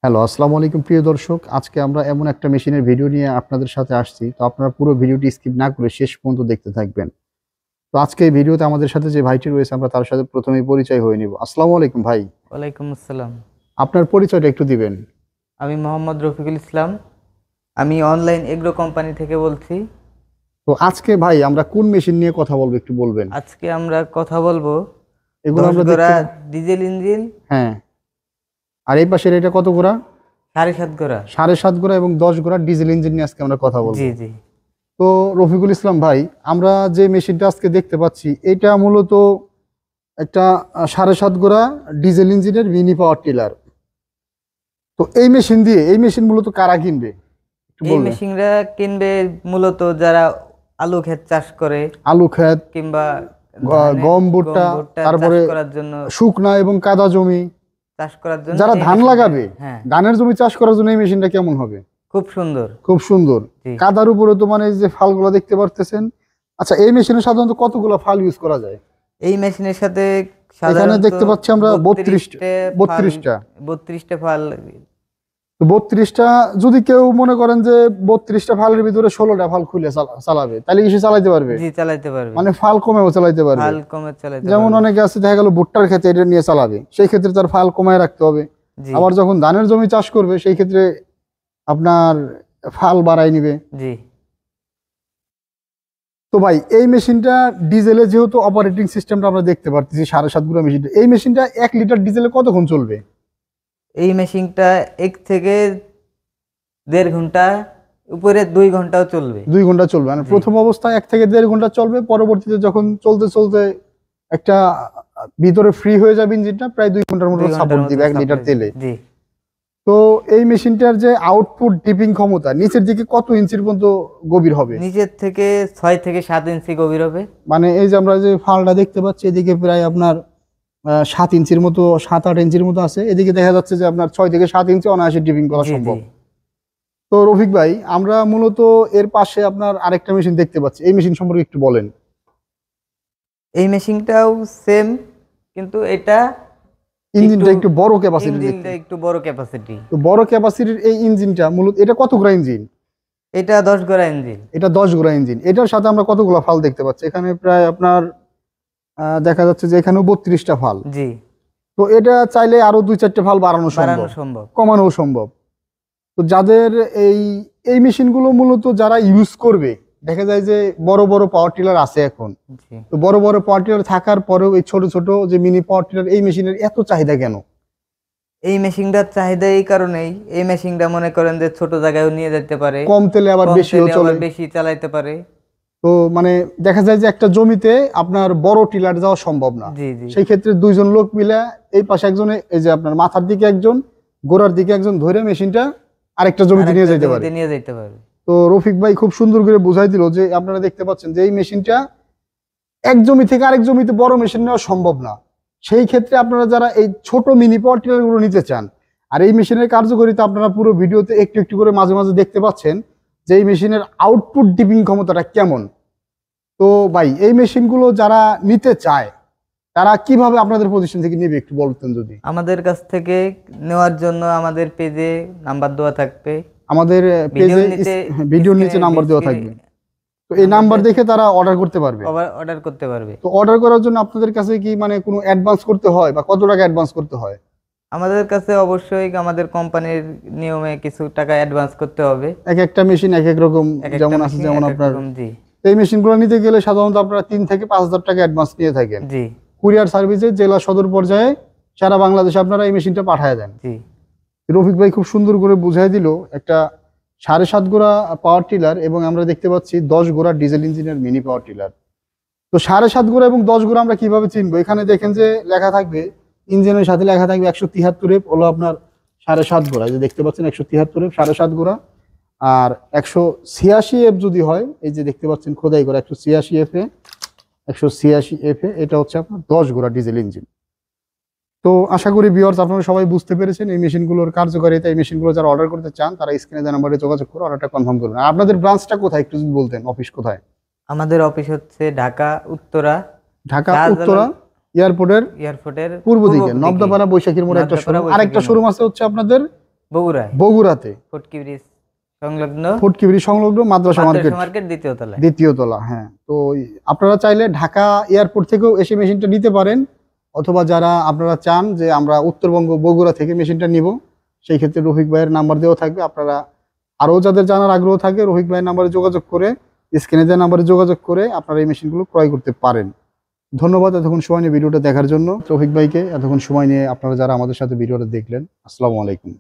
Hello, আসসালামু আলাইকুম প্রিয় দর্শক। আজকে আমরা এমন একটা মেশিনের ভিডিও নিয়ে আপনাদের সাথে আসছি। তো আপনারা পুরো ভিডিওটি স্কিপ না করে শেষ পর্যন্ত দেখতে থাকবেন। তো আজকে এই ভিডিওতে আমাদের সাথে যে ভাইটি রয়েছে আমরা তার সাথে ১ম এই পরিচয় হয়ে নিব। আসসালামু আলাইকুম ভাই। ওয়ালাইকুম আসসালাম। আপনার পরিচয়টা একটু দিবেন। আমি মোহাম্মদ রফিকুল ইসলাম। আমি অনলাইন এগ্রো কোম্পানি থেকে বলছি। তো আজকে ভাই আমরা কোন মেশিন নিয়ে কথা বলবো একটু বলবেন? আজকে আমরা কথা বলবো এগুলো ১০ আমরা গোড়া দেখতে ডিজেল ইঞ্জিন, হ্যাঁ। আর এই পাশের এটা কত গোড়া? ৭.৫ গোড়া। ৭.৫ গোড়া এবং ১০ গোড়া ডিজেল ইঞ্জিন নিয়ে আজকে আমরা কথা বলবো। জি জি। তো রফিকুল ইসলাম ভাই, আমরা যে মেশিনটা আজকে দেখতে পাচ্ছি এটা মূলত একটা ৭.৫ গোড়া ডিজেল ইঞ্জিনের মিনি পাওয়ার টিলার। তো এই মেশিন মূলত কারা কিনবে একটু এই বলবেন? মেশিনটা কিনবে মূলত যারা আলু ক্ষেত চাষ করে আলু ক্ষেত, কিংবা গম ভুট্টা, ভুট্টা তারপরে চাষ করার জন্য শুকনা এবং কাদা জমি, যারা এই ধান মেশিনটা। লাগাবে, হ্যাঁ, ধানের জমি চাষ করার জন্য এই মেশিনটা কেমন হবে? খুব সুন্দর। খুব সুন্দর। জি। কাদার উপরে তো মানে এই যে ফালগুলো দেখতে পারতেছেন। আচ্ছা, এই মেশিনে সাধারণত কতগুলো ফাল ইউজ করা যায়? এই মেশিনের সাথে এখানে সাধারণত দেখতে পাচ্ছি আমরা 32টা। 32টা ফাল। তো 32টা, যদি কেউ মনে করেন যে 32টা ফালের ভিতরে 16টা ফাল খুলে চালাবে, তাহলে কি সে চালাইতে পারবে? জি, চালাইতে পারবে। মানে ফাল কমেও চালাইতে পারবে। ফাল কমে চালাইতে যেমন পারবে। অনেকে আছে দেখা গেল ভুট্টার ক্ষেত্রে এটা নিয়ে চালাবে, সেই ক্ষেত্রে তার ফাল কমায় রাখতে হবে। জি আবার যখন ধানের জমি চাষ করবে সেই ক্ষেত্রে আপনার ফাল বাড়াই নিবে। জি। তো ভাই, এই মেশিনটা ডিজেলে যেহেতু অপারেটিং সিস্টেমটা আমরা দেখতে পাচ্ছি 7.5 গুঁড়া মেশিনটা, এই মেশিনটা 1 লিটার ডিজেলে কতক্ষণ চলবে? এই মেশিনটা 1 থেকে 1.5 ঘন্টা, উপরে 2 ঘন্টাও চলবে। 2 ঘন্টা চলবে। মানে জি। প্রথম অবস্থায় 1 থেকে 1.5 ঘন্টা চলবে, পরবর্তীতে যখন চলতে চলতে একটা ভিতরে ফ্রি হয়ে যাবে ইঞ্জিনটা, প্রায় 2 ঘন্টার মতো 2 ঘন্টার সাপোর্ট মতো দিবে 1 লিটার সাপ্লাই তেলে। দিবে। জি। তো এই মেশিনটার যে আউটপুট ডিপিং ক্ষমতা নিচের দিকে কত ইঞ্চির পর্যন্ত গভীর হবে? নিচের থেকে 6 থেকে 7 ইঞ্চি গভীর হবে। মানে এই যে আমরা যে ফালটা দেখতে পাচ্ছি এদিকে প্রায় আপনার 7 ইঞ্চির মতো, 7-8 ইঞ্চির মতো আছে। এদিকে দেখা যাচ্ছে যে আপনার 6 থেকে 7 ইঞ্চি অনায়াসে ডিপিং করা জি সম্ভব। জি। তো রফিক ভাই, আমরা মূলত এর পাশে আপনার আরেকটা মেশিন দেখতে পাচ্ছি, এই মেশিন সম্পর্কে একটু বলেন। এই মেশিনটাও সেম, কিন্তু এটা ইঞ্জিনটা একটু বড় ক্যাপাসিটির দেখতে। ইঞ্জিনটা একটু বড় ক্যাপাসিটি। তো বড় ক্যাপাসিটির এই ইঞ্জিনটা মূলত এটা কত গোড়া ইঞ্জিন? এটা 10 গোড়া ইঞ্জিন। এটা 10 গোড়া ইঞ্জিন। এটার সাথে আমরা কতগুলো ফাল দেখতে পাচ্ছি? এখানে প্রায় আপনার দেখা যাচ্ছে যে এখানেও 32টা ফাল। জি। তো এটা চাইলে আরো 2-4টে ফাল বাড়ানো সম্ভব। কমানোও সম্ভব। তো যাদের এই এই মেশিনগুলো মূলত যারা ইউজ করবে, দেখা যায় যে বড় বড় পাওয়ার টিলার আছে এখন। জি। তো বড় বড় পাওয়ার টিলার থাকার পরেও এই ছোট ছোট যে মিনি পাওয়ার টিলার, এই মেশিনের এত চাহিদা কেন? এই মেশিনটার চাহিদা এই কারণেই, এই মেশিনটা মনে করেন যে ছোট জায়গায়ও নিয়ে যেতে পারে, কম তেলে আবার কম বেশিও তেলে চলে। আবার বেশি চালাইতে পারে। তো মানে দেখা যায় যে একটা জমিতে আপনার বড় টিলার যাওয়া সম্ভব না। জি জি। সেই ক্ষেত্রে 2জন লোক মিলে, এই পাশে একজন, এই যে আপনার মাথার দিকে একজন, গোড়ার দিকে একজন ধরে মেশিনটা আরেকটা জমিতে নিয়ে যেতে পারে। নিয়ে যেতে পারবে। তো রফিক ভাই খুব সুন্দর করে বুঝাই দিল যে আপনারা দেখতে পাচ্ছেন যে এই মেশিনটা এক জমি থেকে আরেক জমিতে বড় মেশিন নেওয়া সম্ভব না। সেই ক্ষেত্রে আপনারা যারা এই ছোট মিনি পাওয়ার টিলার গুলো নিতে চান, আর এই মেশিনের কার্যকারিতা আপনারা পুরো ভিডিওতে একটু একটু করে মাঝে মাঝে দেখতে পাচ্ছেন যে এই মেশিনের আউটপুট ডিপিং ক্ষমতাটা কেমন। তো ভাই, এই মেশিনগুলো যারা নিতে চায় তারা কিভাবে আপনাদের প্রতিষ্ঠান থেকে নেবে একটু বলতেন যদি। আমাদের কাছ থেকে নেওয়ার জন্য আমাদের পেজে নাম্বার দেওয়া থাকবে, আমাদের পেজে ভিডিওর নিচে নাম্বার দেওয়া থাকবে। তো এই নাম্বার দেখে তারা অর্ডার করতে পারবে। অর্ডার করতে পারবে। তো অর্ডার করার জন্য আপনাদের কাছে কি মানে কোনো অ্যাডভান্স করতে হয়, বা কত টাকা অ্যাডভান্স করতে হয়? আমাদের কাছে অবশ্যই আমাদের কোম্পানির নিয়মে কিছু টাকা অ্যাডভান্স করতে হবে। এক একটা মেশিন এক এক রকম, যেমন আছে যেমন আপনার জি। এই মেশিনগুলো নিতে গেলে সাধারণত আপনারা 3 থেকে 5,000 টাকা অ্যাডভান্স নিয়ে থাকেন। জি। কুরিয়ার সার্ভিসে জেলা সদর পর্যায়ে সারা বাংলাদেশে আপনারা এই মেশিনটা পাঠায় দেন। জি। রফিক ভাই খুব সুন্দর করে বুঝাই দিল একটা 7.5 গোড়া পাওয়ার টিলার, এবং আমরা দেখতে পাচ্ছি 10 গোড়া ডিজেল ইঞ্জিনের মিনি পাওয়ার টিলার। তো 7.5 গোড়া এবং 10 গোড়া আমরা কিভাবে চিনবো? এখানে দেখেন যে লেখা থাকবে, ইঞ্জিনের সাথে লেখা থাকবে 173 এফ হলো আপনার 7.5 গোড়া। যে দেখতে পাচ্ছেন 173 এফ 7.5 গোড়া। আর 186 এফ যদি হয়, এই যে দেখতে পাচ্ছেন খোদাই করা 186 এফ এ, 186 এফ এ, এটা হচ্ছে আপনার 10 গোড়া ডিজেল ইঞ্জিন। তো আশা করি ভিউয়ার্স আপনারা সবাই বুঝতে পেরেছেন এই মেশিনগুলোর কার্যকারিতা। এই মেশিনগুলো যারা অর্ডার করতে চান তারা স্ক্রিনে দেওয়া নম্বরে যোগাযোগ করে অর্ডারটা কনফার্ম করবেন। আর আপনাদের ব্রাঞ্চটা কোথায় একটু যদি বলতেন, অফিস কোথায়? আমাদের অফিস হচ্ছে ঢাকা উত্তরা, ঢাকা উত্তরা এয়ারপোর্টের এয়ারপোর্টের পূর্ব দিকে নবদাপাড়া বৈশাখীর মোড়ে একটা শোরুম। আরেকটা শোরুম আছে হচ্ছে আপনাদের বগুড়ায় বগুড়াতে, ফটকি ব্রিজ সংলগ্ন ফটকিবিড়ি সংলগ্ন মাদ্রাসা মার্কেট, মার্কেট দ্বিতীয় তলায়। দ্বিতীয় তলা। হ্যাঁ, তো আপনারা চাইলে ঢাকা এয়ারপোর্ট থেকেও এসে মেশিনটা নিতে পারেন, অথবা যারা আপনারা চান যে আমরা উত্তরবঙ্গ বগুড়া থেকে মেশিনটা নিব, সেই ক্ষেত্রে রফিক ভাইয়ের নাম্বার দেওয়া থাকবে। আপনারা আরও যাদের জানার আগ্রহ থাকে রফিক ভাইয়ের নাম্বারে যোগাযোগ করে, স্ক্রিনে দেওয়া নাম্বারে যোগাযোগ করে আপনারা এই মেশিনগুলো ক্রয় করতে পারেন। ধন্যবাদ এতক্ষণ সময় নিয়ে ভিডিওটা দেখার জন্য রফিক ভাইকে। এতক্ষণ সময় নিয়ে আপনারা যারা আমাদের সাথে ভিডিওটা দেখলেন, আসসালামু আলাইকুম।